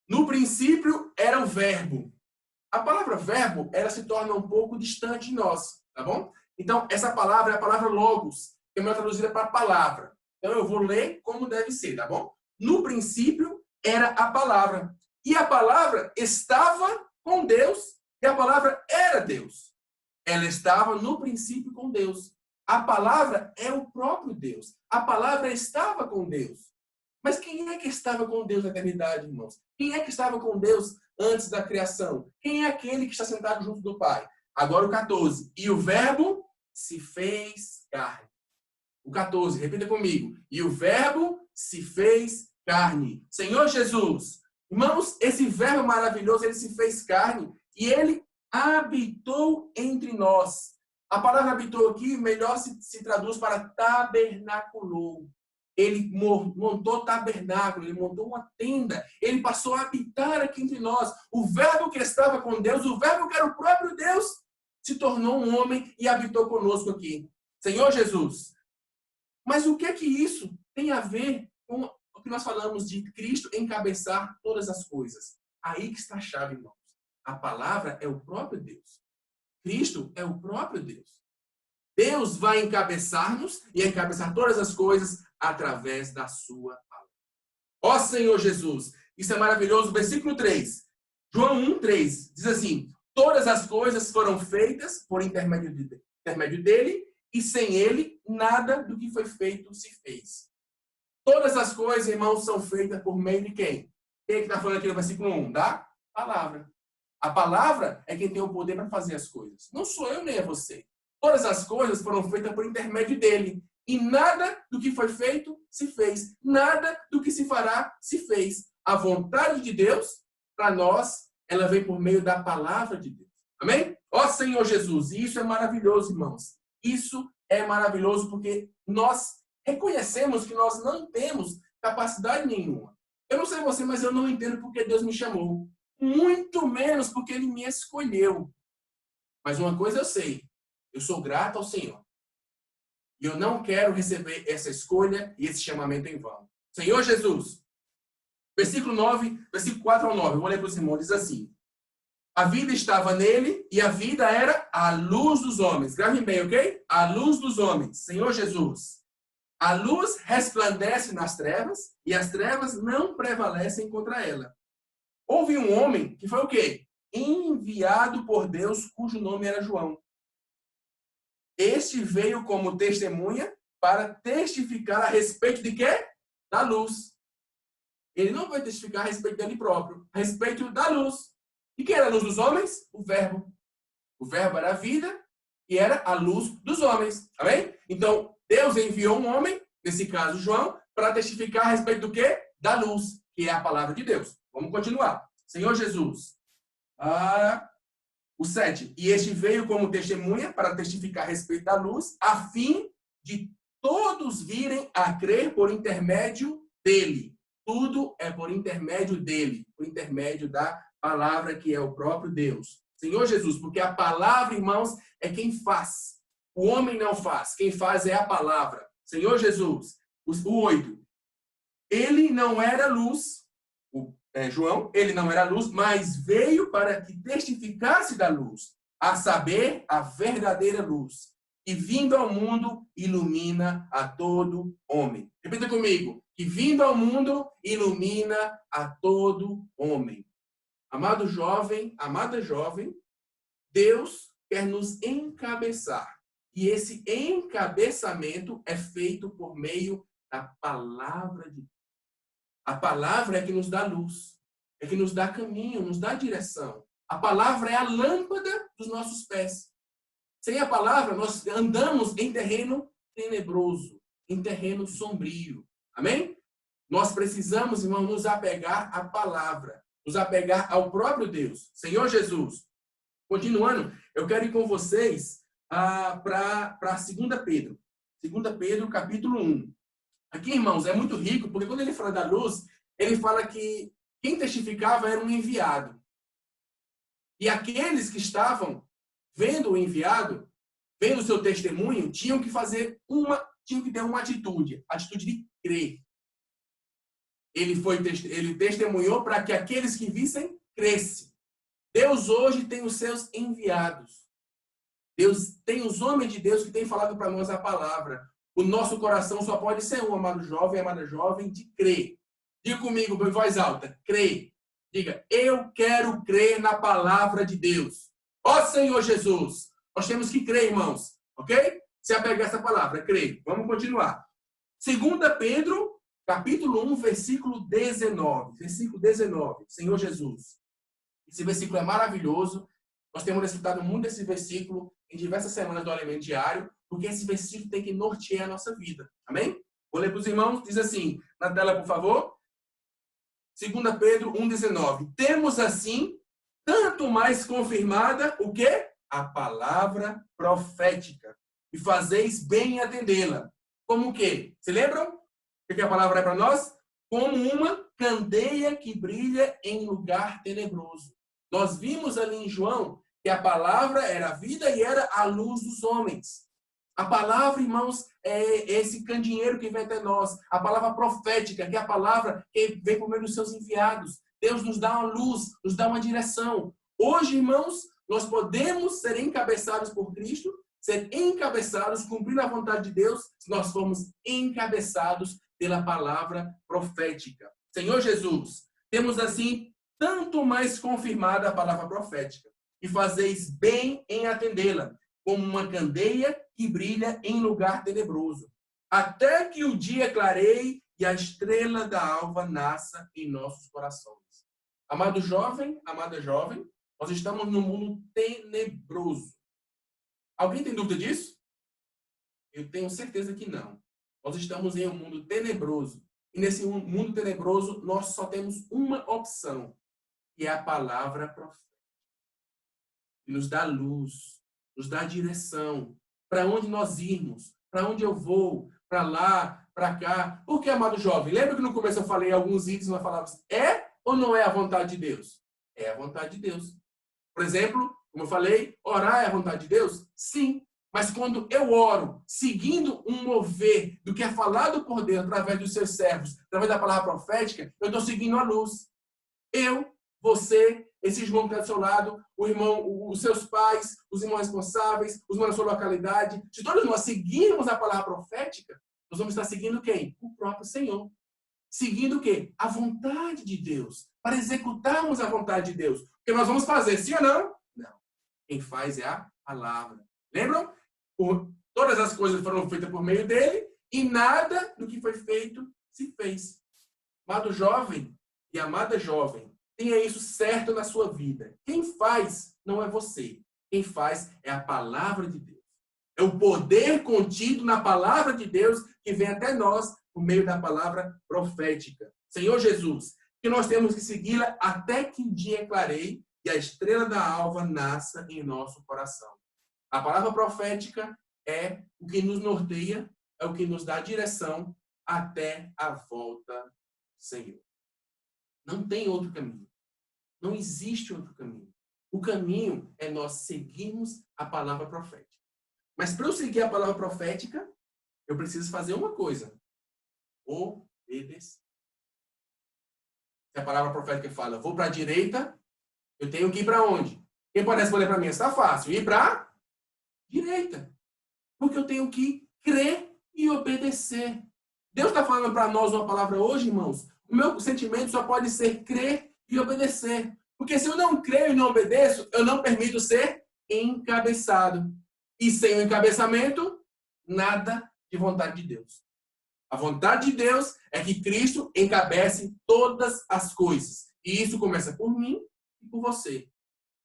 No princípio era o verbo. A palavra verbo, ela se torna um pouco distante de nós, tá bom? Então, essa palavra é a palavra logos, que é melhor traduzida para palavra. Então, eu vou ler como deve ser, tá bom? No princípio era a palavra. E a palavra estava com Deus e a palavra era Deus. Ela estava no princípio com Deus. A palavra é o próprio Deus. A palavra estava com Deus. Mas quem é que estava com Deus na eternidade, irmãos? Quem é que estava com Deus antes da criação? Quem é aquele que está sentado junto do Pai? Agora o 14. E o verbo se fez carne. O 14, repita comigo. E o verbo se fez carne. Senhor Jesus, irmãos, esse verbo maravilhoso, ele se fez carne e ele habitou entre nós. A palavra habitou aqui, melhor se traduz para tabernaculou. Ele montou tabernáculo, ele montou uma tenda, ele passou a habitar aqui entre nós. O verbo que estava com Deus, o verbo que era o próprio Deus, tornou um homem e habitou conosco aqui. Senhor Jesus. Mas o que é que isso tem a ver com o que nós falamos de Cristo encabeçar todas as coisas? Aí que está a chave, irmãos. A palavra é o próprio Deus. Cristo é o próprio Deus. Deus vai encabeçar-nos e encabeçar todas as coisas através da sua palavra. Ó Senhor Jesus, isso é maravilhoso. Versículo 3. João 1:3 diz assim: todas as coisas foram feitas por intermédio dele, e sem ele, nada do que foi feito se fez. Todas as coisas, irmãos, são feitas por meio de quem? Quem é que está falando aqui no versículo 1? Da palavra. A palavra é quem tem o poder para fazer as coisas. Não sou eu nem é você. Todas as coisas foram feitas por intermédio dele. E nada do que foi feito se fez. Nada do que se fará se fez. A vontade de Deus, para nós, ela vem por meio da palavra de Deus. Amém? Ó Senhor Jesus, e isso é maravilhoso, irmãos. Isso é maravilhoso porque nós reconhecemos que nós não temos capacidade nenhuma. Eu não sei você, mas eu não entendo porque Deus me chamou. Muito menos porque Ele me escolheu. Mas uma coisa eu sei. Eu sou grato ao Senhor. E eu não quero receber essa escolha e esse chamamento em vão. Senhor Jesus. Versículo 9, versículo 4 ao 9. Eu vou ler para os irmãos. Diz assim: a vida estava nele e a vida era a luz dos homens. Gravem bem, ok? A luz dos homens. Senhor Jesus. A luz resplandece nas trevas e as trevas não prevalecem contra ela. Houve um homem que foi o quê? Enviado por Deus, cujo nome era João. Este veio como testemunha para testificar a respeito de quê? Da luz. Ele não vai testificar a respeito dele próprio, a respeito da luz. E quem era a luz dos homens? O Verbo. O Verbo era a vida e era a luz dos homens. Amém? Então, Deus enviou um homem, nesse caso João, para testificar a respeito do quê? Da luz, que é a palavra de Deus. Vamos continuar. Senhor Jesus. O 7. E este veio como testemunha para testificar a respeito da luz, a fim de todos virem a crer por intermédio dele. Tudo é por intermédio dele, por intermédio da palavra que é o próprio Deus. Senhor Jesus, porque a palavra, irmãos, é quem faz. O homem não faz. Quem faz é a palavra. Senhor Jesus. O 8. Ele não era luz. João, ele não era luz, mas veio para que testificasse da luz, a saber, a verdadeira luz. E vindo ao mundo, ilumina a todo homem. Repita comigo. Que vindo ao mundo, ilumina a todo homem. Amado jovem, amada jovem, Deus quer nos encabeçar. E esse encabeçamento é feito por meio da palavra de Deus. A palavra é que nos dá luz, é que nos dá caminho, nos dá direção. A palavra é a lâmpada dos nossos pés. Sem a palavra, nós andamos em terreno tenebroso, em terreno sombrio. Amém? Nós precisamos, irmão, nos apegar à palavra, nos apegar ao próprio Deus. Senhor Jesus. Continuando, eu quero ir com vocês para 2 Pedro. 2 Pedro, capítulo 1. Aqui, irmãos, é muito rico, porque quando ele fala da luz, ele fala que quem testificava era um enviado. E aqueles que estavam vendo o enviado, vendo o seu testemunho, tinham que ter uma atitude de crer. Ele testemunhou para que aqueles que vissem crescem. Deus hoje tem os seus enviados. Deus tem os homens de Deus que têm falado para nós a palavra. O nosso coração só pode ser um, amado jovem, amada jovem, de crer. Diga comigo, em voz alta, crer. Diga, eu quero crer na palavra de Deus. Ó Senhor Jesus, nós temos que crer, irmãos. Ok? Se apegar a essa palavra, crer. Vamos continuar. 2 Pedro, capítulo 1, versículo 19. Versículo 19. Senhor Jesus. Esse versículo é maravilhoso. Nós temos estudado muito esse versículo em diversas semanas do Alimento Diário, porque esse versículo tem que nortear a nossa vida. Amém? Vou ler para os irmãos. Diz assim, na tela, por favor. 2 Pedro 1,19. Temos assim, tanto mais confirmada, o quê? A palavra profética. E fazeis bem em atendê-la. Como o quê? Se lembram? O que a palavra é para nós? Como uma candeia que brilha em lugar tenebroso. Nós vimos ali em João que a palavra era a vida e era a luz dos homens. A palavra, irmãos, é esse candeeiro que vem até nós. A palavra profética, que é a palavra que vem por meio dos seus enviados. Deus nos dá uma luz, nos dá uma direção. Hoje, irmãos, nós podemos ser encabeçados por Cristo, ser encabeçados, cumprindo a vontade de Deus, se nós formos encabeçados pela palavra profética. Senhor Jesus, temos assim tanto mais confirmada a palavra profética, e fazeis bem em atendê-la, como uma candeia que brilha em lugar tenebroso, até que o dia clareie e a estrela da alva nasça em nossos corações. Amado jovem, amada jovem, nós estamos num mundo tenebroso. Alguém tem dúvida disso? Eu tenho certeza que não. Nós estamos em um mundo tenebroso. E nesse mundo tenebroso, nós só temos uma opção, que é a palavra profética. Que nos dá luz, nos dá direção, para onde nós irmos, para onde eu vou, para lá, para cá. Por que, amado jovem? Lembra que no começo eu falei alguns itens, nós falávamos, é ou não é a vontade de Deus? É a vontade de Deus. Por exemplo, como eu falei, orar é a vontade de Deus? Sim. Mas quando eu oro, seguindo um mover do que é falado por Deus, através dos seus servos, através da palavra profética, eu estou seguindo a luz. Eu, você, esse irmão que está do seu lado, o irmão, os seus pais, os irmãos responsáveis, os irmãos da sua localidade, se todos nós seguirmos a palavra profética, nós vamos estar seguindo quem? O próprio Senhor. Seguindo o quê? A vontade de Deus. Para executarmos a vontade de Deus. Porque nós vamos fazer, sim ou não? Não. Quem faz é a palavra. Lembram? Todas as coisas foram feitas por meio dele e nada do que foi feito se fez. Amado jovem e amada jovem, tenha isso certo na sua vida. Quem faz não é você. Quem faz é a palavra de Deus. É o poder contido na palavra de Deus que vem até nós por meio da palavra profética. Senhor Jesus, que nós temos que segui-la até que o dia clareie e a estrela da alva nasça em nosso coração. A palavra profética é o que nos norteia, é o que nos dá direção até a volta do Senhor. Não tem outro caminho. Não existe outro caminho. O caminho é nós seguirmos a palavra profética. Mas para eu seguir a palavra profética, eu preciso fazer uma coisa. Obedecer. Se a palavra profética fala, vou para a direita, eu tenho que ir para onde? Quem pode responder para mim? Está fácil. Ir para direita. Porque eu tenho que crer e obedecer. Deus está falando para nós uma palavra hoje, irmãos. O meu sentimento só pode ser crer e obedecer. Porque se eu não creio e não obedeço, eu não permito ser encabeçado. E sem o encabeçamento, nada de vontade de Deus. A vontade de Deus é que Cristo encabece todas as coisas. E isso começa por mim e por você.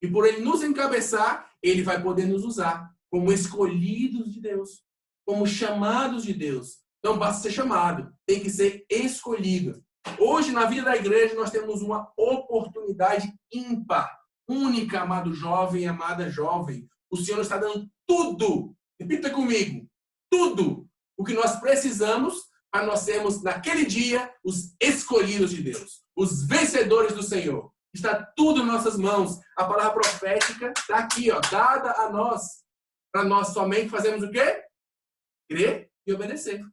E por ele nos encabeçar, ele vai poder nos usar como escolhidos de Deus, como chamados de Deus. Não basta ser chamado, tem que ser escolhido. Hoje, na vida da igreja, nós temos uma oportunidade ímpar, única, amado jovem e amada jovem. O Senhor está dando tudo, repita comigo, tudo o que nós precisamos para nós sermos, naquele dia, os escolhidos de Deus, os vencedores do Senhor. Está tudo em nossas mãos. A palavra profética está aqui, ó, dada a nós. Para nós somente fazermos o quê? Crer e obedecer.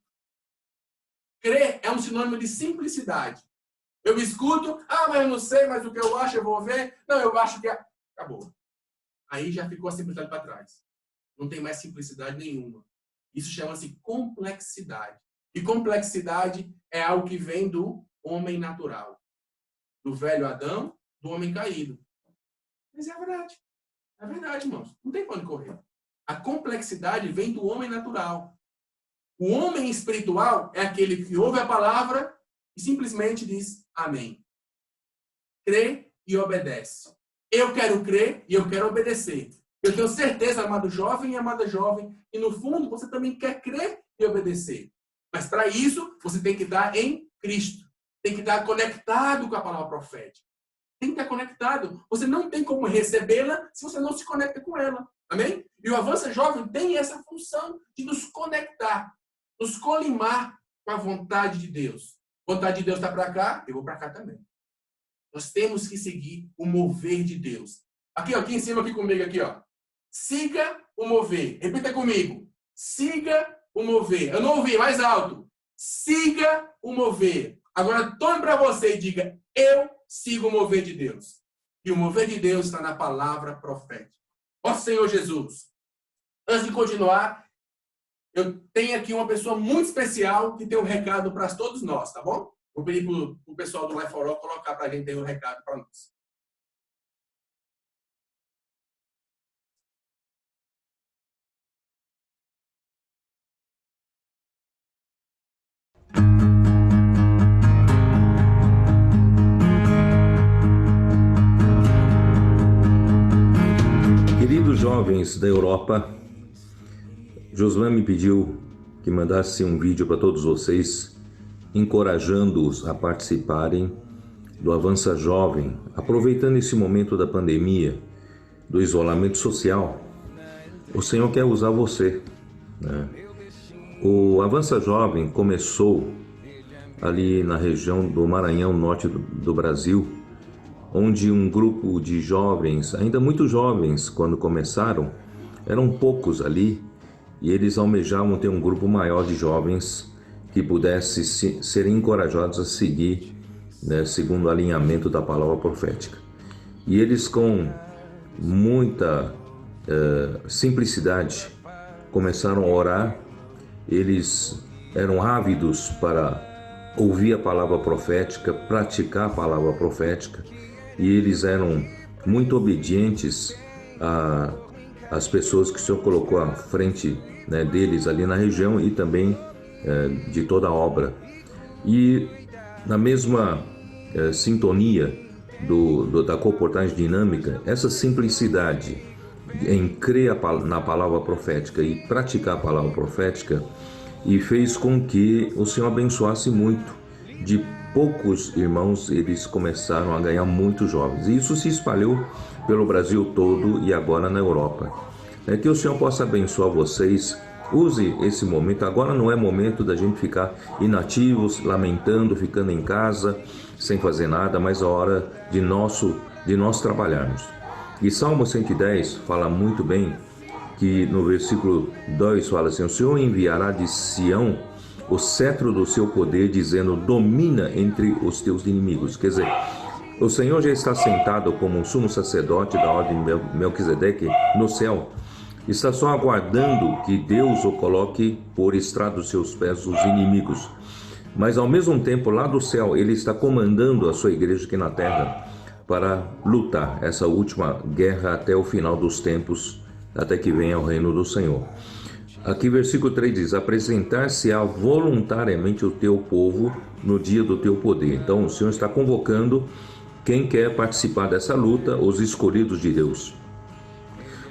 Crer é um sinônimo de simplicidade. Eu escuto, mas eu não sei, mas o que eu acho eu vou ver. Não, eu acho que acabou. Aí já ficou a simplicidade para trás. Não tem mais simplicidade nenhuma. Isso chama-se complexidade. E complexidade é algo que vem do homem natural. Do velho Adão, do homem caído. Mas é verdade. É verdade, irmãos. Não tem para onde correr. A complexidade vem do homem natural. O homem espiritual é aquele que ouve a palavra e simplesmente diz amém. Crê e obedece. Eu quero crer e eu quero obedecer. Eu tenho certeza, amado jovem e amada jovem, que no fundo você também quer crer e obedecer. Mas para isso, você tem que estar em Cristo. Tem que estar conectado com a palavra profética. Tem que estar conectado. Você não tem como recebê-la se você não se conecta com ela. Amém? E o Avança Jovem tem essa função de nos conectar, nos colimar com a vontade de Deus. A vontade de Deus está para cá, eu vou para cá também. Nós temos que seguir o mover de Deus. Aqui em cima, aqui comigo, aqui, ó. Siga o mover. Repita comigo. Siga o mover. Eu não ouvi, mais alto. Siga o mover. Agora, tome para você e diga, eu sigo o mover de Deus. E o mover de Deus está na palavra profética. Ó Senhor Jesus. Antes de continuar, eu tenho aqui uma pessoa muito especial que tem um recado para todos nós, tá bom? Vou pedir para o pessoal do Life for All colocar para a gente aí um recado para nós. Queridos jovens da Europa, Josué me pediu que mandasse um vídeo para todos vocês, encorajando-os a participarem do Avança Jovem, aproveitando esse momento da pandemia, do isolamento social. O Senhor quer usar você, né? O Avança Jovem começou ali na região do Maranhão, norte do Brasil, onde um grupo de jovens, ainda muito jovens quando começaram, eram poucos ali, e eles almejavam ter um grupo maior de jovens que pudesse ser encorajados a seguir, né, segundo o alinhamento da palavra profética. E eles, com muita simplicidade, começaram a orar. Eles eram ávidos para ouvir a palavra profética, praticar a palavra profética, e eles eram muito obedientes às pessoas que o Senhor colocou à frente, né, deles ali na região e também de toda a obra. E na mesma sintonia da comportagem dinâmica, essa simplicidade em crer na palavra profética e praticar a palavra profética, e fez com que o Senhor abençoasse muito. De poucos irmãos, eles começaram a ganhar muitos jovens. E isso se espalhou pelo Brasil todo e agora na Europa. Que o Senhor possa abençoar vocês. Use esse momento. Agora não é momento da gente ficar inativos, lamentando, ficando em casa, sem fazer nada, mas a hora de nós trabalharmos. E Salmo 110 fala muito bem, que no versículo 2 fala assim: o Senhor enviará de Sião o cetro do seu poder, dizendo, domina entre os teus inimigos. Quer dizer, o Senhor já está sentado como um sumo sacerdote da ordem de Melquisedeque no céu. Está só aguardando que Deus o coloque por estrado dos seus pés os inimigos. Mas ao mesmo tempo, lá do céu, Ele está comandando a sua igreja aqui na terra para lutar essa última guerra até o final dos tempos, até que venha o reino do Senhor. Aqui versículo 3 diz, apresentar-se-á voluntariamente o teu povo no dia do teu poder. Então o Senhor está convocando quem quer participar dessa luta, os escolhidos de Deus.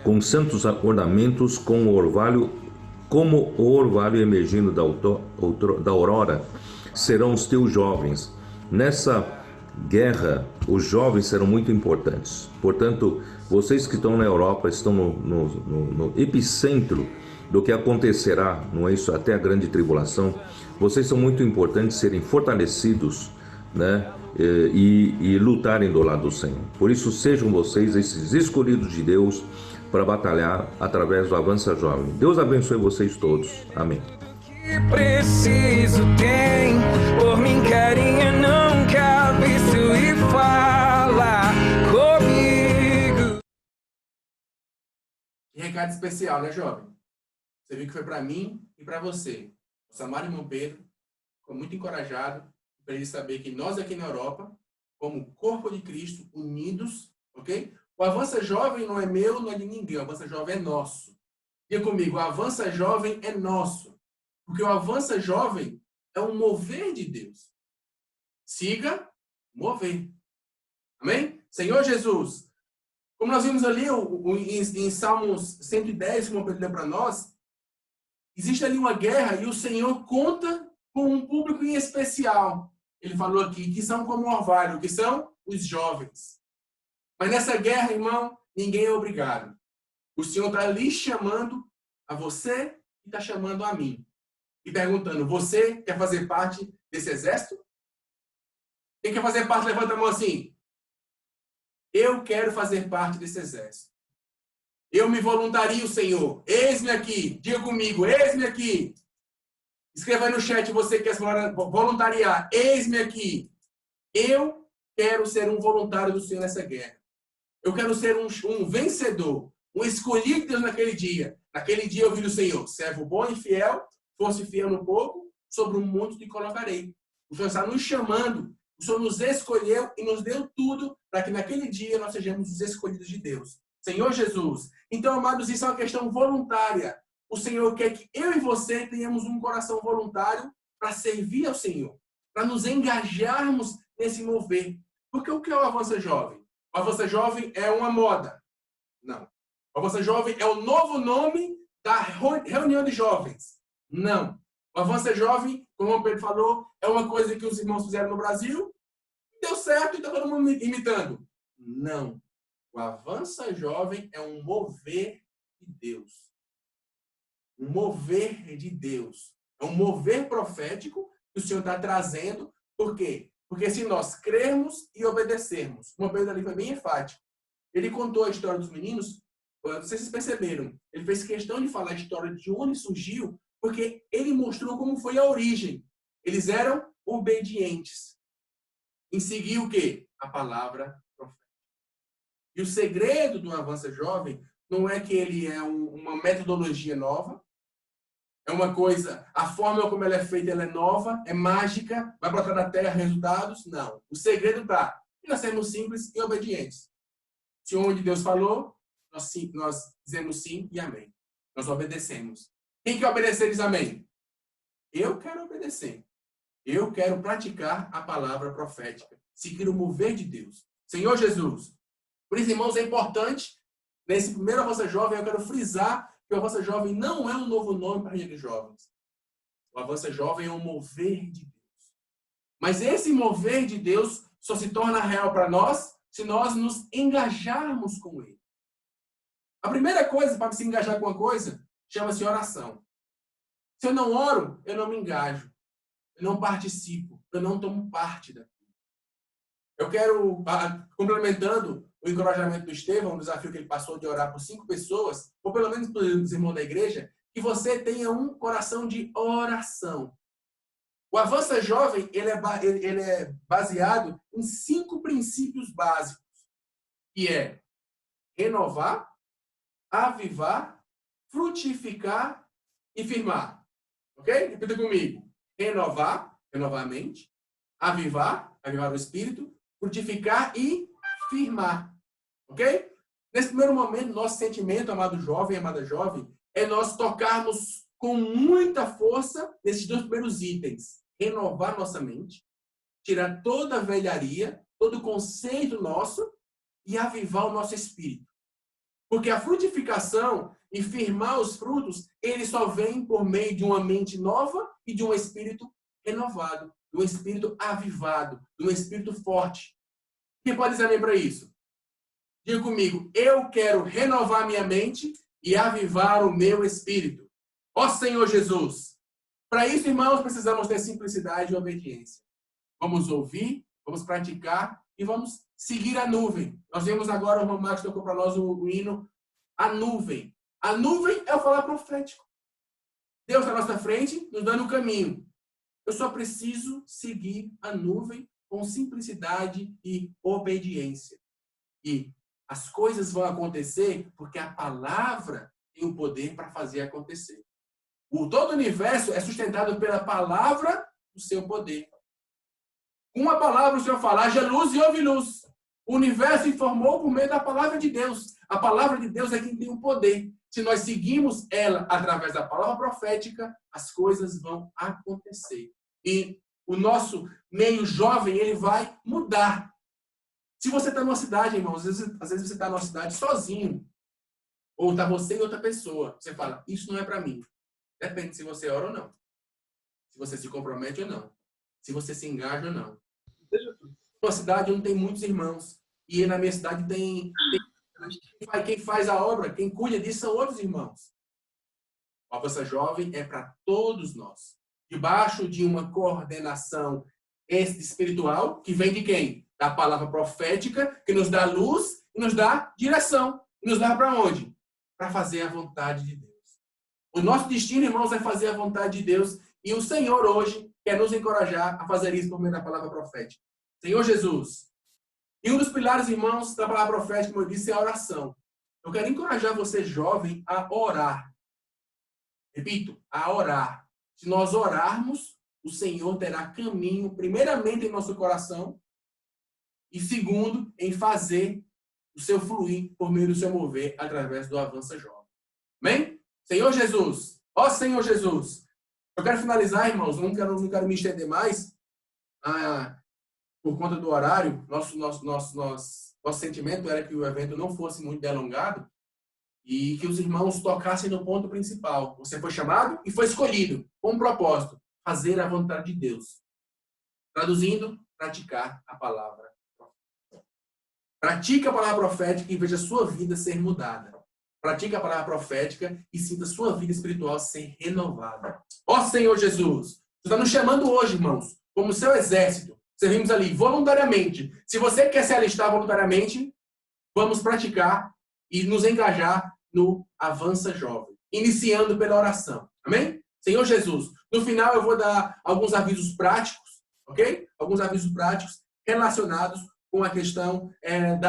Com santos ornamentos, como o orvalho emergindo da aurora, serão os teus jovens. Nessa guerra, os jovens serão muito importantes. Portanto, vocês que estão na Europa, estão no epicentro do que acontecerá, não é isso, até a grande tribulação. Vocês são muito importantes serem fortalecidos, né, e lutarem do lado do Senhor. Por isso, sejam vocês esses escolhidos de Deus para batalhar através do Avança Jovem. Deus abençoe vocês todos. Amém. Que preciso tem, por mim carinha não cabe isso e fala comigo. Que recado especial, né, jovem? Você viu que foi para mim e para você. O Samário Irmão Pedro ficou muito encorajado para ele saber que nós aqui na Europa, como corpo de Cristo, unidos, ok? O Avança Jovem não é meu, não é de ninguém. O Avança Jovem é nosso. Diga comigo, o Avança Jovem é nosso. Porque o Avança Jovem é um mover de Deus. Siga, mover. Amém? Senhor Jesus, como nós vimos ali em Salmos 110, como Pedro leu para nós, existe ali uma guerra e o Senhor conta com um público em especial. Ele falou aqui que são como um orvalho, que são os jovens. Mas nessa guerra, irmão, ninguém é obrigado. O Senhor está ali chamando a você e está chamando a mim. E perguntando, você quer fazer parte desse exército? Quem quer fazer parte, levanta a mão assim. eu quero fazer parte desse exército. Eu me voluntario, Senhor. Eis-me aqui. Diga comigo, eis-me aqui. Escreva aí no chat você que quer voluntariar. Eis-me aqui. Eu quero ser um voluntário do Senhor nessa guerra. Eu quero ser um vencedor, um escolhido de Deus naquele dia. Naquele dia eu vi o Senhor, servo bom e fiel, fosse fiel no pouco, sobre um monte te colocarei. O Senhor está nos chamando, o Senhor nos escolheu e nos deu tudo para que naquele dia nós sejamos os escolhidos de Deus. Senhor Jesus. Então, amados, isso é uma questão voluntária. O Senhor quer que eu e você tenhamos um coração voluntário para servir ao Senhor, para nos engajarmos nesse mover. Porque o que é o Avança Jovem? O Avança Jovem é uma moda. Não. O Avança Jovem é o novo nome da reunião de jovens. Não. O Avança Jovem, como o Pedro falou, é uma coisa que os irmãos fizeram no Brasil, deu certo e está todo mundo imitando. Não. O Avança Jovem é um mover de Deus. Um mover de Deus. É um mover profético que o Senhor está trazendo. Por quê? Porque se nós crermos e obedecermos. Uma vez ali foi bem enfático. Ele contou a história dos meninos. Não sei se vocês perceberam. Ele fez questão de falar a história de onde surgiu, porque ele mostrou como foi a origem. Eles eram obedientes. Em seguir o quê? A palavra profética. E o segredo do Avança Jovem não é que ele é uma metodologia nova. É uma coisa, a forma como ela é feita, ela é nova, é mágica, vai brotar da terra resultados. Não. O segredo está em nós sermos simples e obedientes. Se onde Deus falou, nós dizemos sim e amém. Nós obedecemos. Quem quer obedecer diz amém? Eu quero obedecer. Eu quero praticar a palavra profética. Seguir o mover de Deus. Senhor Jesus. Por isso, irmãos, é importante, nesse primeiro Avança Jovem, eu quero frisar que o Avança Jovem não é um novo nome para a Reunião de Jovens. O Avança Jovem é um mover de Deus. Mas esse mover de Deus só se torna real para nós se nós nos engajarmos com ele. A primeira coisa para se engajar com uma coisa chama-se oração. Se eu não oro, eu não me engajo. Eu não participo. Eu não tomo parte daquilo. Eu quero, complementando o encorajamento do Estevão, um desafio que ele passou de orar por 5 pessoas, ou pelo menos pelos irmãos da igreja, que você tenha um coração de oração. O Avança Jovem, ele é baseado em 5 princípios básicos, que é renovar, avivar, frutificar e firmar. Ok? Repita comigo. Renovar a mente. Avivar o espírito. Frutificar e firmar. Ok? Nesse primeiro momento, nosso sentimento, amado jovem, amada jovem, é nós tocarmos com muita força nesses 2 primeiros itens. Renovar nossa mente, tirar toda a velharia, todo o conceito nosso e avivar o nosso espírito. Porque a frutificação e firmar os frutos, ele só vem por meio de uma mente nova e de um espírito renovado, de um espírito avivado, de um espírito forte. Quem pode dizer amém para isso? Diga comigo, eu quero renovar minha mente e avivar o meu espírito. Ó Senhor Jesus! Para isso, irmãos, precisamos ter simplicidade e obediência. Vamos ouvir, vamos praticar e vamos seguir a nuvem. Nós vemos agora, o irmão Marcos tocou para nós o hino, a nuvem. A nuvem é o falar profético. Deus está à nossa frente, nos dando o caminho. Eu só preciso seguir a nuvem com simplicidade e obediência. E as coisas vão acontecer porque a palavra tem o poder para fazer acontecer. Todo o universo é sustentado pela palavra do seu poder. Uma palavra o Senhor fala, haja luz e houve luz. O universo informou por meio da palavra de Deus. A palavra de Deus é quem tem o poder. Se nós seguimos ela através da palavra profética, as coisas vão acontecer. E o nosso meio jovem, ele vai mudar. Se você está numa cidade, irmãos, às vezes você está numa cidade sozinho, ou está você e outra pessoa, você fala, isso não é para mim. Depende se você ora ou não. Se você se compromete ou não. Se você se engaja ou não. Uma cidade onde tem muitos irmãos. E na minha cidade tem quem faz a obra, quem cuida disso são outros irmãos. O Avança Jovem é para todos nós. Debaixo de uma coordenação espiritual, que vem de quem? da palavra profética, que nos dá luz e nos dá direção. E nos dá para onde? Para fazer a vontade de Deus. O nosso destino, irmãos, é fazer a vontade de Deus. E o Senhor hoje quer nos encorajar a fazer isso por meio da palavra profética. Senhor Jesus. E um dos pilares, irmãos, da palavra profética, como eu disse, é a oração. Eu quero encorajar você, jovem, a orar. Repito, a orar. Se nós orarmos, o Senhor terá caminho, primeiramente em nosso coração, e segundo, em fazer o seu fluir por meio do seu mover através do Avança Jovem. Amém? Senhor Jesus, ó Senhor Jesus, eu quero finalizar, irmãos, não quero me estender mais, por conta do horário. Nosso sentimento era que o evento não fosse muito delongado e que os irmãos tocassem no ponto principal. Você foi chamado e foi escolhido com um propósito, fazer a vontade de Deus. Traduzindo, praticar a palavra. Pratique a palavra profética e veja a sua vida ser mudada. Pratique a palavra profética e sinta a sua vida espiritual ser renovada. Ó Senhor Jesus, você está nos chamando hoje, irmãos, como seu exército. Servimos ali voluntariamente. Se você quer se alistar voluntariamente, vamos praticar e nos engajar no Avança Jovem, iniciando pela oração. Amém? Senhor Jesus, no final eu vou dar alguns avisos práticos, ok? Alguns avisos práticos relacionados com a questão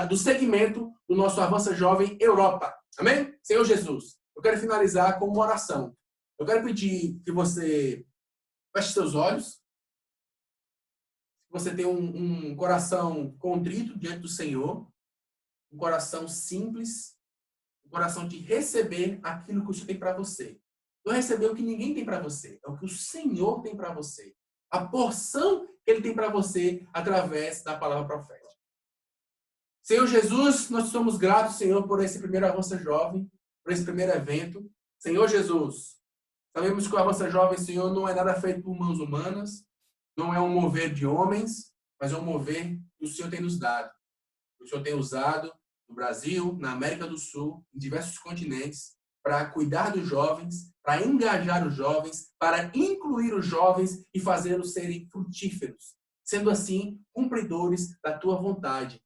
do segmento do nosso Avança Jovem Europa. Amém? Senhor Jesus, eu quero finalizar com uma oração. Eu quero pedir que você feche seus olhos. Você tem um coração contrito diante do Senhor, um coração simples, um coração de receber aquilo que o Senhor tem para você. Não receber o que ninguém tem para você, é o que o Senhor tem para você. A porção que Ele tem para você através da palavra profética. Senhor Jesus, nós somos gratos, Senhor, por esse primeiro Avança Jovem, por esse primeiro evento. Senhor Jesus, sabemos que o Avança Jovem, Senhor, não é nada feito por mãos humanas, não é um mover de homens, mas é um mover que o Senhor tem nos dado. O Senhor tem usado no Brasil, na América do Sul, em diversos continentes, para cuidar dos jovens, para engajar os jovens, para incluir os jovens e fazê-los serem frutíferos. Sendo assim, cumpridores da tua vontade.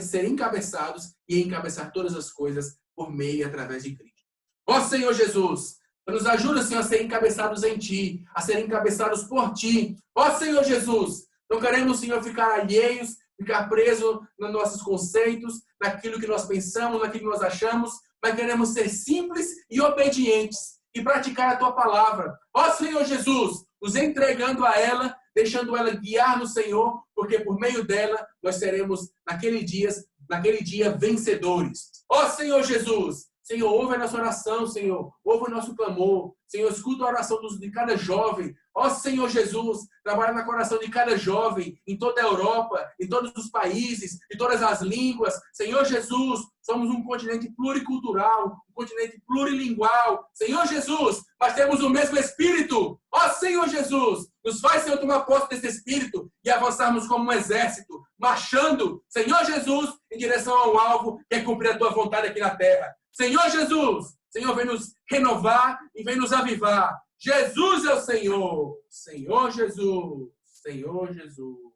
Ser encabeçados e encabeçar todas as coisas por meio e através de Cristo. Ó Senhor Jesus, nos ajuda, Senhor, a ser encabeçados em Ti, a ser encabeçados por Ti. Ó Senhor Jesus, não queremos, Senhor, ficar alheios, ficar presos nos nossos conceitos, naquilo que nós pensamos, naquilo que nós achamos, mas queremos ser simples e obedientes e praticar a Tua palavra. Ó Senhor Jesus, nos entregando a ela, deixando ela guiar no Senhor, porque por meio dela nós seremos, naquele dia, vencedores. Ó Senhor Jesus, Senhor, ouve a nossa oração, Senhor, ouve o nosso clamor, Senhor, escuta a oração de cada jovem. Ó Senhor Jesus, trabalha no coração de cada jovem, em toda a Europa, em todos os países, em todas as línguas. Senhor Jesus, somos um continente pluricultural, um continente plurilingual. Senhor Jesus, mas temos o mesmo Espírito. Ó Senhor Jesus, nos faz, Senhor, tomar posse desse Espírito e avançarmos como um exército, marchando, Senhor Jesus, em direção ao alvo, que é cumprir a Tua vontade aqui na terra. Senhor Jesus, Senhor, vem nos renovar e vem nos avivar. Jesus é o Senhor. Senhor Jesus. Senhor Jesus.